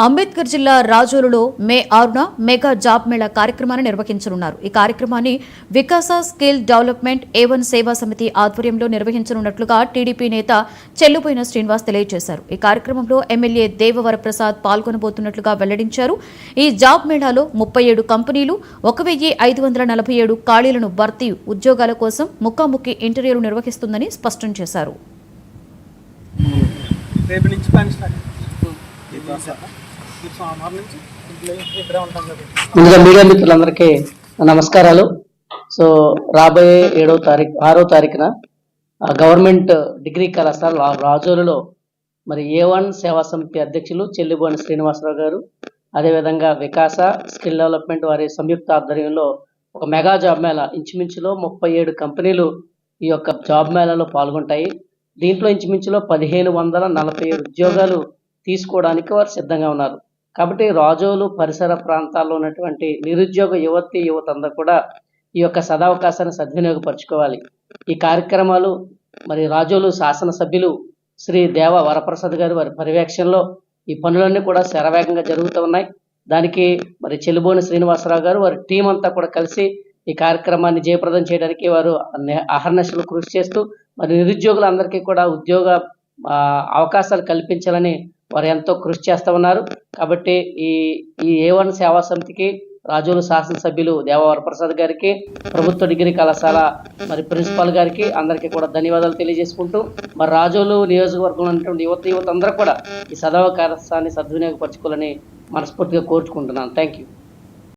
అంబేద్కర్ జిల్లా రాజోలులో మే 6న mega job Mela కార్యక్రమాన్ని నిర్వహించనున్నారు. ఈ కార్యక్రమాన్ని వికాస స్కిల్ డెవలప్మెంట్ A1 సేవా సమితి ఆధ్వర్యంలో నిర్వహించనున్నట్లుగా టీడీపీ నేత చెల్లుబోయిన శ్రీనివాస్ తెలియజేశారు. ఈ కార్యక్రమంలో ఎమ్మెల్యే దేవవరప్రసాద్ పాల్గొనబోతున్నట్లుగా వెల్లడించారు. ఈ జాబ్ మేళాలో 37 కంపెనీలు 1547 ఖాళీలను భర్తీ ఉద్యోగాల కోసం ముఖాముఖి ఇంటర్వ్యూలు నిర్వహిస్తుందని స్పష్టం చేశారు. ముందుగా మీడియా మిత్రులందరికీ నమస్కారాలు. సో రాబోయే 6వ తారీఖున గవర్నమెంట్ డిగ్రీ కళాశాల రాజోలులో మరి A1 సేవా సమితి అధ్యక్షులు చెల్లుబోని శ్రీనివాసరావు గారు, అదేవిధంగా వికాస స్కిల్ డెవలప్మెంట్ వారి సంయుక్త ఆధ్వర్యంలో ఒక మెగా జాబ్ మేళా ఇంచుమించులో 37 కంపెనీలు ఈ యొక్క జాబ్ మేళాలో పాల్గొంటాయి. దీంట్లో ఇంచుమించులో 1547 ఉద్యోగాలు తీసుకోవడానికి వారు సిద్ధంగా ఉన్నారు. కాబట్టి రాజోలు పరిసర ప్రాంతాల్లో ఉన్నటువంటి నిరుద్యోగ యువత అందరూ కూడా ఈ యొక్క సదవకాశాన్ని సద్వినియోగపరచుకోవాలి. ఈ కార్యక్రమాలు మరి రాజోలు శాసనసభ్యులు శ్రీ దేవ వరప్రసాద్ గారు వారి పర్యవేక్షణలో ఈ పనులన్నీ కూడా శరవేగంగా జరుగుతూ ఉన్నాయి. దానికి మరి చెల్లుబోని శ్రీనివాసరావు గారు వారి టీం అంతా కూడా కలిసి ఈ కార్యక్రమాన్ని జయప్రదం చేయడానికి వారు అహర్నిశలు కృషి చేస్తూ మరి నిరుద్యోగులందరికీ కూడా ఉద్యోగ అవకాశాలు కల్పించాలని వారు ఎంతో కృషి చేస్తూ ఉన్నారు. కాబట్టి ఈ A1 సేవా సమితికి రాజోలు శాసనసభ్యులు దేవ వరప్రసాద్ గారికి, ప్రభుత్వ డిగ్రీ కళాశాల మరి ప్రిన్సిపాల్ గారికి అందరికీ కూడా ధన్యవాదాలు తెలియజేసుకుంటూ మరి రాజోలు నియోజకవర్గంలో ఉన్నటువంటి యువత అందరూ కూడా ఈ సదవకాశాన్ని సద్వినియోగపరచుకోవాలని మనస్ఫూర్తిగా కోరుచుకుంటున్నాను. Thank you.